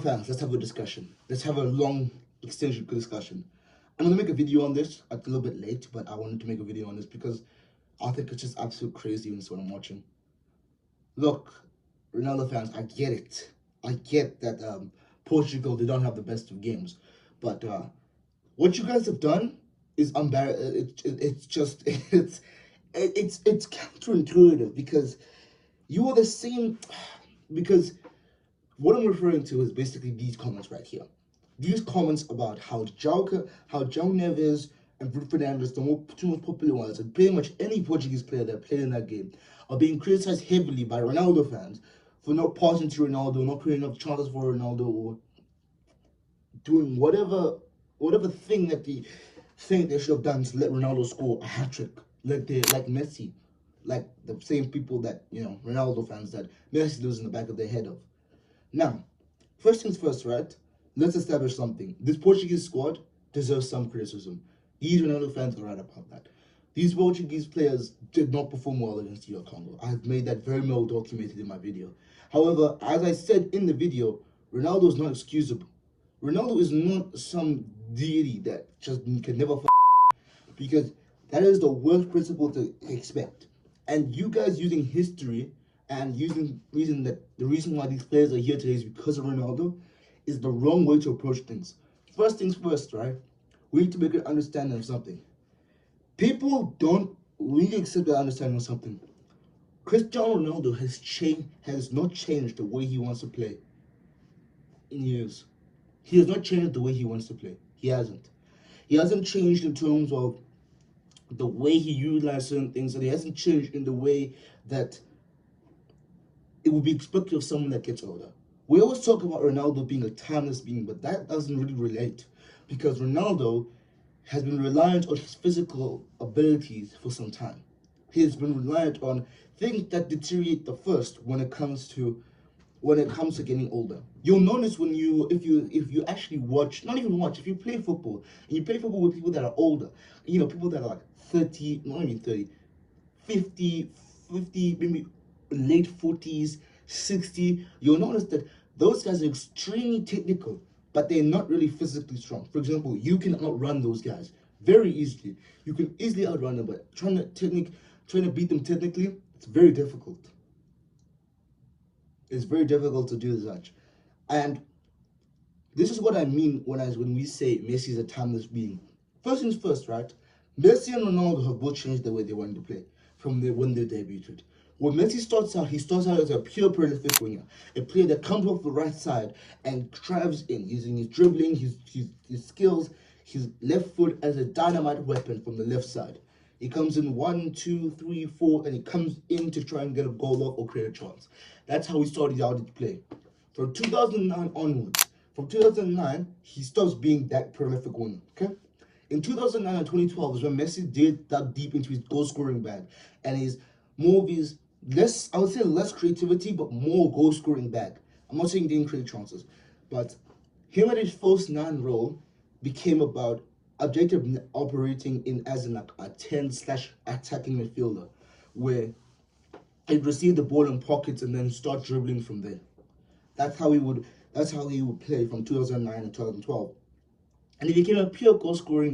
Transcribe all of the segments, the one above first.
fans, let's have a discussion. Let's have a long, extensive discussion. I'm gonna make a video on this. A little bit late, but I wanted to make a video on this because I think it's just absolute crazy when it's what I'm watching. Look, Ronaldo fans, I get it. I get that Portugal, they don't have the best of games, but what you guys have done is it's just it's counterintuitive because you are the same. Because what I'm referring to is basically these comments right here. These comments about how João Neves and Bruno Fernandes, the two most popular ones, and pretty much any Portuguese player that played in that game, are being criticized heavily by Ronaldo fans for not passing to Ronaldo, not creating enough chances for Ronaldo, or doing whatever thing that they think they should have done to let Ronaldo score a hat-trick, like Messi, like the same people that, Ronaldo fans that Messi lives in the back of their head of. Now, first things first, right? Let's establish something. This Portuguese squad deserves some criticism. These Ronaldo fans are right about that. These Portuguese players did not perform well against DR Congo. I have made that very well documented in my video. However, as I said in the video, Ronaldo is not excusable. Ronaldo is not some deity that just can never because that is the worst principle to expect. And you guys using history and using the reason why these players are here today is because of Ronaldo is the wrong way to approach things. First things first, right? We need to make an understanding of something. People don't really accept the understanding of something. Cristiano Ronaldo has not changed the way he wants to play in years. He has not changed the way he wants to play. He hasn't. He hasn't changed in terms of the way he utilizes certain things, and he hasn't changed in the way that it would be expected of someone that gets older. We always talk about Ronaldo being a timeless being, but that doesn't really relate because Ronaldo has been reliant on his physical abilities for some time. He has been reliant on things that deteriorate the first when it comes to getting older. You'll notice if you actually watch, not even watch, if you play football and you play football with people that are older, people that are like 30, not even 30, 50, maybe late 40s, 60, you'll notice that those guys are extremely technical, but they're not really physically strong. For example, you can outrun those guys very easily. You can easily outrun them, but trying to beat them technically, it's very difficult. It's very difficult to do such. And this is what I mean when we say Messi is a timeless being. First things first, right? Messi and Ronaldo have both changed the way they want to play from when they debuted. When Messi starts out as a pure prolific winger, a player that comes off the right side and drives in using his dribbling, his skills, his left foot as a dynamite weapon from the left side. He comes in 1, 2, 3, 4, and he comes in to try and get a goal off or create a chance. That's how he started out to play. From 2009 onwards, from 2009, he stops being that prolific winger, okay? In 2009 and 2012 is when Messi dug deep into his goal-scoring bag, and his more of his I would say less creativity, but more goal-scoring bag. I'm not saying he didn't create chances, but him at his first 9 role became about objective operating in as in like a 10/attacking midfielder, where he'd receive the ball in pockets and then start dribbling from there. That's how he would play from 2009 and 2012. And he became a pure goal scoring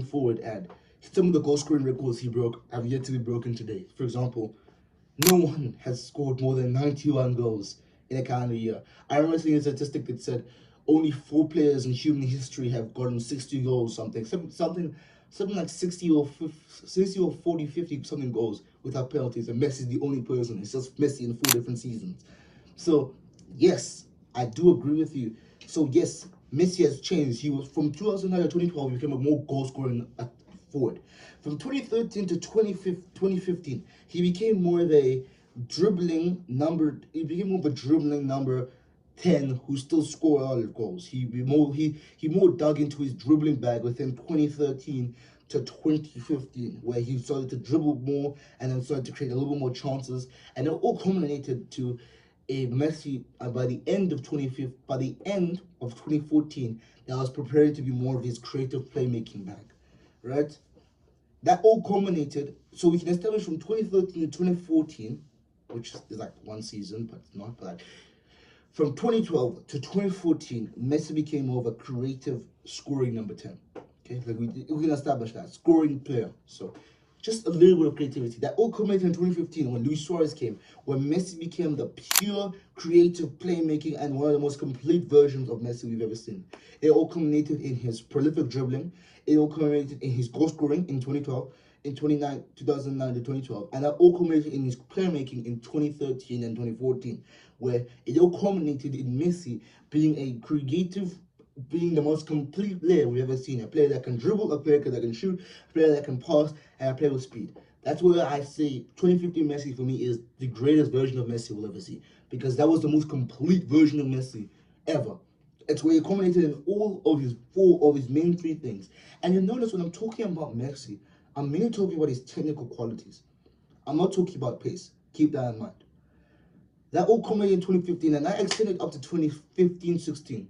forward, and some of the goal scoring records he broke have yet to be broken today. For example, no one has scored more than 91 goals in a calendar year. I remember seeing a statistic that said only 4 players in human history have gotten 60 goals, something like 60 or 40, 50 something goals without penalties, and Messi's the only person. It's just Messi in 4 different seasons. So yes, I do agree with you. So yes, Messi has changed. He was from 2009 to 2012, he became a more goal scoring forward. From 2013 to 2015, he became more of a dribbling number 10 who still scored a lot of goals. He more dug into his dribbling bag within 2013 to 2015, where he started to dribble more and then started to create a little bit more chances, and it all culminated to a Messi by the end of 2014 that was preparing to be more of his creative playmaking bag, right? That all culminated, so we can establish from 2013 to 2014, which is like one season, but not like From 2012 to 2014, Messi became more of a creative scoring number 10. Okay, like we can establish that scoring player. So just a little bit of creativity. That all culminated in 2015 when Luis Suarez came, when Messi became the pure creative playmaking and one of the most complete versions of Messi we've ever seen. It all culminated in his prolific dribbling. It all culminated in his goal scoring in 2012, in 2009 to 2012, and that all culminated in his playmaking in 2013 and 2014, where it all culminated in Messi being a creative, being the most complete player we've ever seen. A player that can dribble, a player that can shoot, a player that can pass, and a player with speed. That's where I say 2015 Messi for me is the greatest version of Messi we'll ever see, because that was the most complete version of Messi ever. It's where he culminated in all of his four of his main three things. And you notice when I'm talking about Messi, I'm mainly talking about his technical qualities. I'm not talking about pace. Keep that in mind. That all culminated in 2015, and that extended up to 2015-16.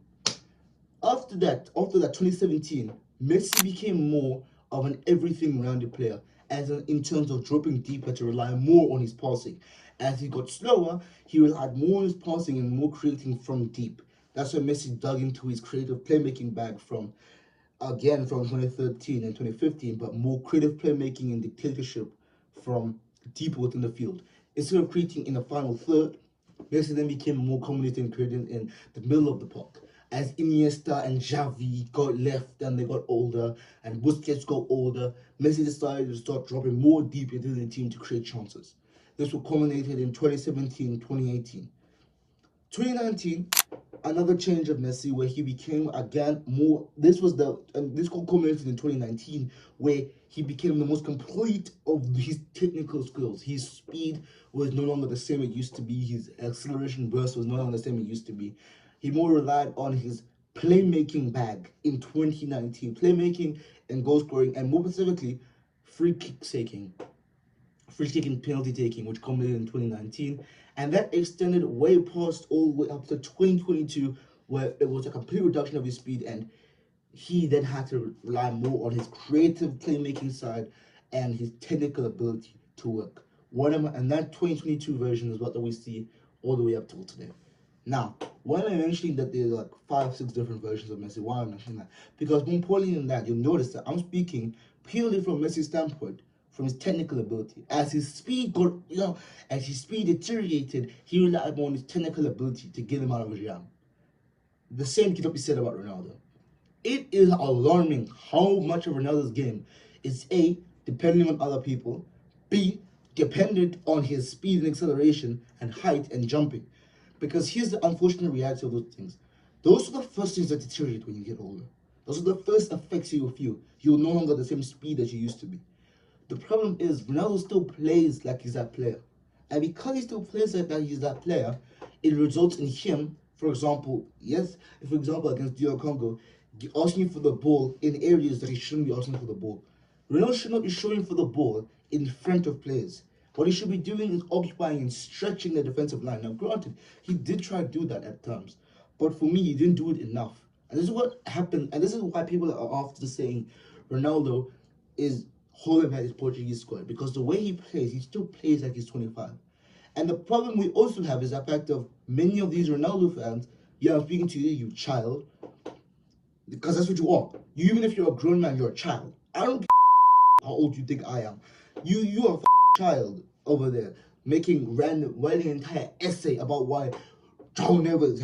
After that 2017, Messi became more of an everything-rounded player, in terms of dropping deeper to rely more on his passing. As he got slower, he relied more on his passing and more creating from deep. That's when Messi dug into his creative playmaking bag from 2013 and 2015, but more creative playmaking and dictatorship from deeper within the field. Instead of creating in the final third, Messi then became more communist and creating in the middle of the park. As Iniesta and Xavi got left and they got older, and Busquets got older, Messi decided to start dropping more deep into the team to create chances. This was culminated in 2017-2018. 2019, another change of Messi where he became again more. This culminated in 2019 where he became the most complete of his technical skills. His speed was no longer the same it used to be. His acceleration burst was no longer the same it used to be. He more relied on his playmaking bag in 2019, playmaking and goal scoring, and more specifically, free kick taking penalty taking, which culminated in 2019, and that extended way past all the way up to 2022, where it was a complete reduction of his speed, and he then had to rely more on his creative playmaking side and his technical ability to work. And that 2022 version is what we see all the way up till today. Now, when I mentioning that there's like 5-6 different versions of Messi, why am I mentioning that? Because more importantly than that, you'll notice that I'm speaking purely from Messi's standpoint, from his technical ability. As his speed deteriorated, he relied more on his technical ability to get him out of his jam. The same cannot be said about Ronaldo. It is alarming how much of Ronaldo's game is A, depending on other people, B, dependent on his speed and acceleration and height and jumping. Because here's the unfortunate reality of those things. Those are the first things that deteriorate when you get older. Those are the first effects you will feel. You're no longer the same speed as you used to be. The problem is Ronaldo still plays like he's that player. And because he still plays like that he's that player, it results in him, for example, against DR Congo, asking for the ball in areas that he shouldn't be asking for the ball. Ronaldo should not be showing for the ball in front of players. What he should be doing is occupying and stretching the defensive line. Now, granted, he did try to do that at times, but for me, he didn't do it enough. And this is what happened, and this is why people are often saying Ronaldo is holding back his Portuguese squad, because the way he plays, he still plays like he's 25. And the problem we also have is the fact of many of these Ronaldo fans. Yeah, I'm speaking to you, you child, because that's what you are. You, even if you're a grown man, you're a child. I don't care how old you think I am. You are a child over there writing an entire essay about why João Neves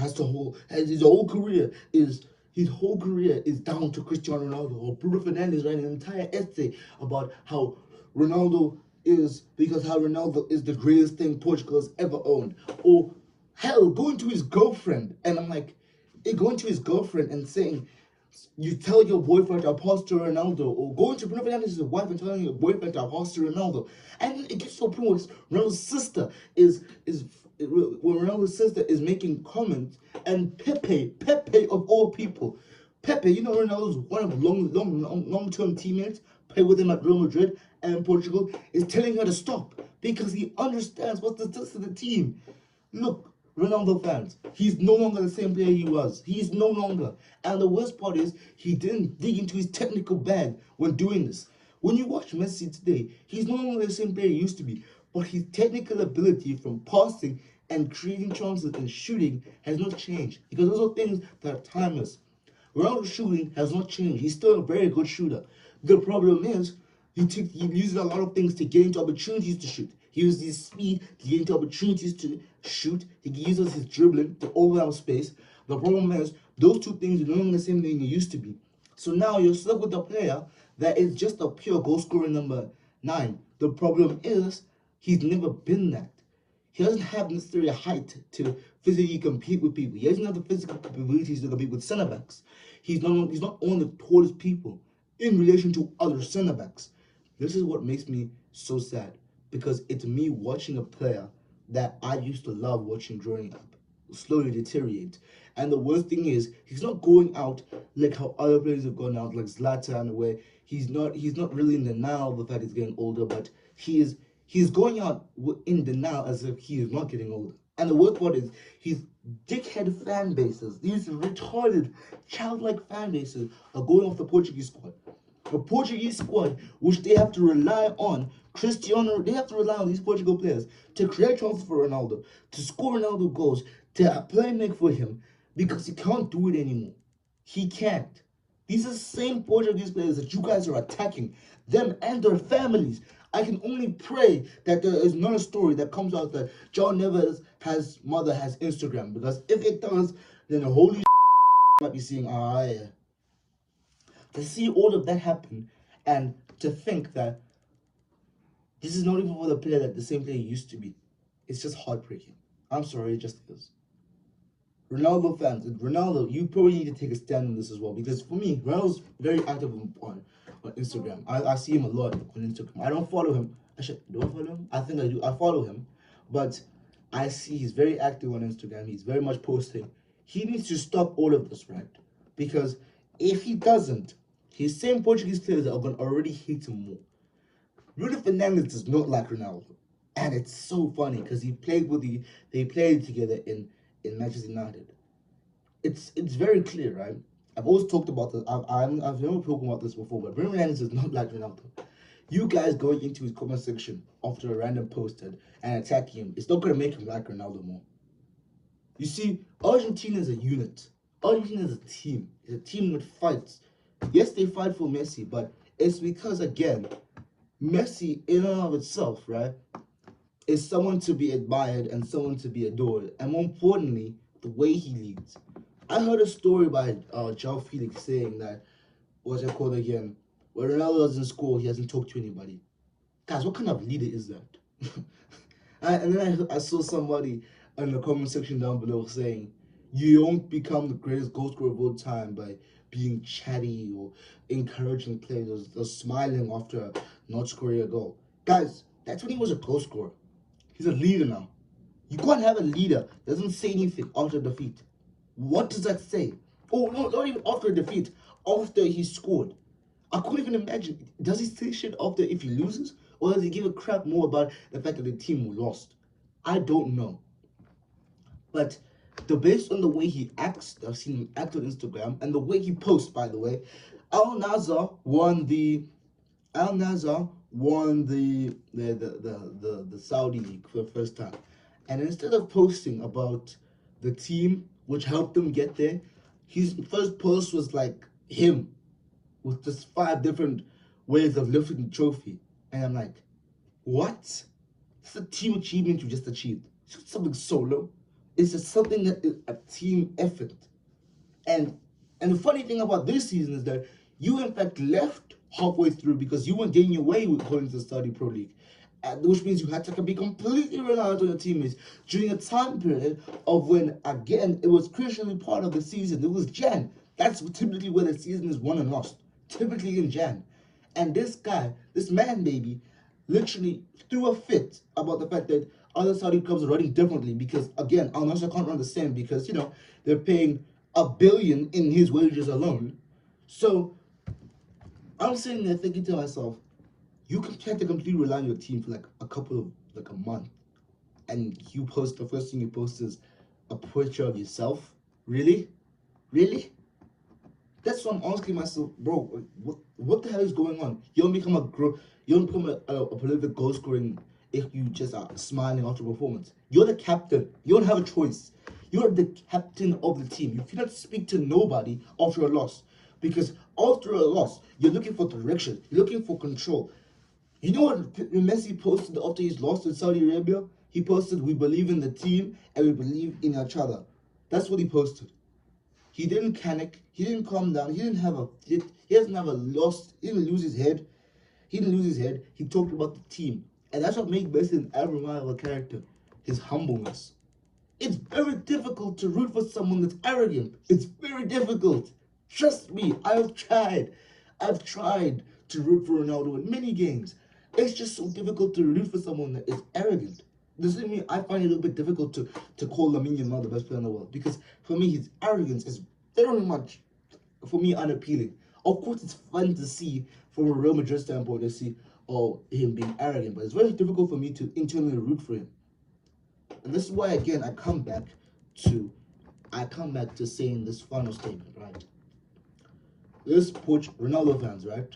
his whole career is down to Cristiano Ronaldo, or Bruno Fernandes writing an entire essay about how Ronaldo is the greatest thing Portugal has ever owned, or hell, going to his girlfriend, and I'm like, going to his girlfriend and saying, you tell your boyfriend to pass to Ronaldo, or going to Bruno Fernandes' wife and telling your boyfriend to pass to Ronaldo, and it gets to a point where Ronaldo's sister is making comments, and Pepe of all people, Pepe, you know Ronaldo's one of long-term teammates, play with him at Real Madrid and Portugal, is telling her to stop because he understands what's the test of the team. Look, Ronaldo fans, he's no longer the same player he was. He's no longer. And the worst part is, he didn't dig into his technical bag when doing this. When you watch Messi today, he's no longer the same player he used to be. But his technical ability from passing and creating chances and shooting has not changed, because those are things that are timeless. Ronaldo's shooting has not changed. He's still a very good shooter. The problem is he uses a lot of things to get into opportunities to shoot. He uses his speed to get into opportunities to shoot. He uses his dribbling to overlap space. The problem is those two things are no longer the same thing they used to be. So now you're stuck with a player that is just a pure goal scorer number 9. The problem is he's never been that. He doesn't have necessarily a height to physically compete with people. He doesn't have the physical capabilities to compete with center backs. He's not one of the tallest people in relation to other center backs. This is what makes me so sad, because it's me watching a player that I used to love watching growing up slowly deteriorate. And the worst thing is he's not going out like how other players have gone out, like Zlatan, where he's not really in denial of the fact he's getting older, but he's going out in denial as if he is not getting older. And the worst part is his dickhead fan bases, these retarded, childlike fan bases, are going off the Portuguese squad. The Portuguese squad, which they have to rely on Cristiano, they have to rely on these Portugal players to create chances for Ronaldo, to score Ronaldo goals, to play make for him, because he can't do it anymore. He can't. These are the same Portuguese players that you guys are attacking, them and their families. I can only pray that there is not a story that comes out that João Neves' mother has Instagram, because if it does, then the holy might be seeing, yeah. To see all of that happen, and to think that this is not even for the player that the same player used to be, it's just heartbreaking. I'm sorry, it just is. Ronaldo fans, Ronaldo, you probably need to take a stand on this as well, because for me, Ronaldo's very active on Instagram. I see him a lot on Instagram. I don't follow him. Do I follow him? I think I do. I follow him, but I see he's very active on Instagram. He's very much posting. He needs to stop all of this, right? Because if he doesn't, his same Portuguese players are going to already hate him more. Bruno Fernandes does not like Ronaldo, and it's so funny because they played together in Manchester United. It's very clear, right? I've always talked about this. I've never spoken about this before, but Bruno Fernandes does not like Ronaldo. You guys going into his comment section after a random posted and attacking him, it's not going to make him like Ronaldo more. You see, Argentina is a unit. Argentina is a team. It's a team that fights. Yes, they fight for Messi, but it's because, again, Messi in and of itself, right, is someone to be admired and someone to be adored. And more importantly, the way he leads. I heard a story by João Felix saying that, what's it called again? When Ronaldo doesn't score, he doesn't talk to anybody. Guys, what kind of leader is that? And then I saw somebody in the comment section down below saying, you don't become the greatest goal scorer of all time by being chatty or encouraging players or smiling after not scoring a goal. Guys, that's when he was a goal scorer. He's a leader now. You can't have a leader that doesn't say anything after defeat. What does that say? Oh, no, not even after defeat. After he scored. I couldn't even imagine. Does he say shit after if he loses? Or does he give a crap more about the fact that the team lost? I don't know. But based on the way he acts, I've seen him act on Instagram, and the way he posts, by the way, Al Nassr won the Saudi League for the first time. And instead of posting about the team which helped them get there, his first post was like him with just 5 different ways of lifting the trophy. And I'm like, what? It's a team achievement you just achieved. It's not something solo. It's just something that is a team effort. And the funny thing about this season is that you in fact left halfway through because you weren't getting your way with going to the Saudi Pro League. Which means you had to be completely reliant on your teammates during a time period of when, again, it was crucially part of the season. It was Jan. That's typically where the season is won and lost. Typically in Jan. And this guy, this man baby, literally threw a fit about the fact that other Saudi clubs are running differently because, again, Al Nassr can't run the same because, you know, they're paying $1 billion in his wages alone. So I'm sitting there thinking to myself, you have to completely rely on your team for like a month, and you post, the first thing you post is a picture of yourself. Really? That's what I'm asking myself, bro. What the hell is going on? You don't become a prolific goal scoring if you just are smiling after performance. You're the captain. You don't have a choice. You're the captain of the team. You cannot speak to nobody after a loss. Because after a loss, you're looking for direction. You're looking for control. You know what Messi posted after his loss in Saudi Arabia? He posted, "We believe in the team and we believe in each other." That's what he posted. He didn't panic. He didn't calm down. He didn't have a fit. He doesn't have a loss. He didn't lose his head. He didn't lose his head. He talked about the team. And that's what makes Messi an admirable character. His humbleness. It's very difficult to root for someone that's arrogant. It's very difficult. Trust me, I've tried. I've tried to root for Ronaldo in many games. It's just so difficult to root for someone that is arrogant. Doesn't mean I find it a little bit difficult to call Lamine Yamal the best player in the world, because for me his arrogance is very much, for me, unappealing. Of course, it's fun to see from a Real Madrid standpoint to see him being arrogant, but it's very difficult for me to internally root for him. And this is why again I come back to saying this final statement, right? Let's put Ronaldo fans, right?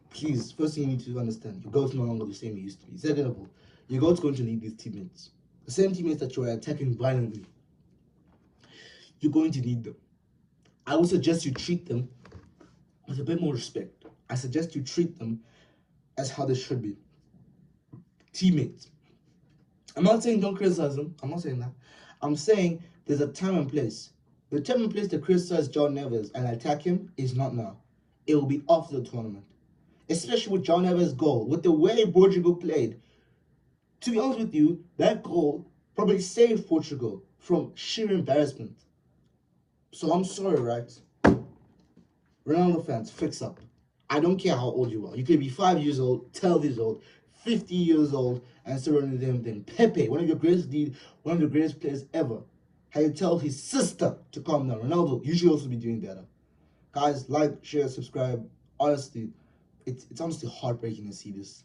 Please, first thing you need to understand, your goal's no longer the same you used to be. Second of all, your goal's going to need these teammates. The same teammates that you are attacking violently. You're going to need them. I would suggest you treat them with a bit more respect. I suggest you treat them as how they should be. Teammates. I'm not saying don't criticize them. I'm not saying that. I'm saying there's a time and place. The time and place to criticize João Neves and attack him is not now. It will be after the tournament. Especially with João Neves' goal. With the way Portugal played. To be honest with you, that goal probably saved Portugal from sheer embarrassment. So I'm sorry, right? Ronaldo fans, fix up. I don't care how old you are. You could be 5 years old, 12 years old, 50 years old, and still running the damn thing. Pepe, one of the greatest players ever, had to tell his sister to calm down. Ronaldo, you should also be doing better. Guys, like, share, subscribe. Honestly, it's honestly heartbreaking to see this.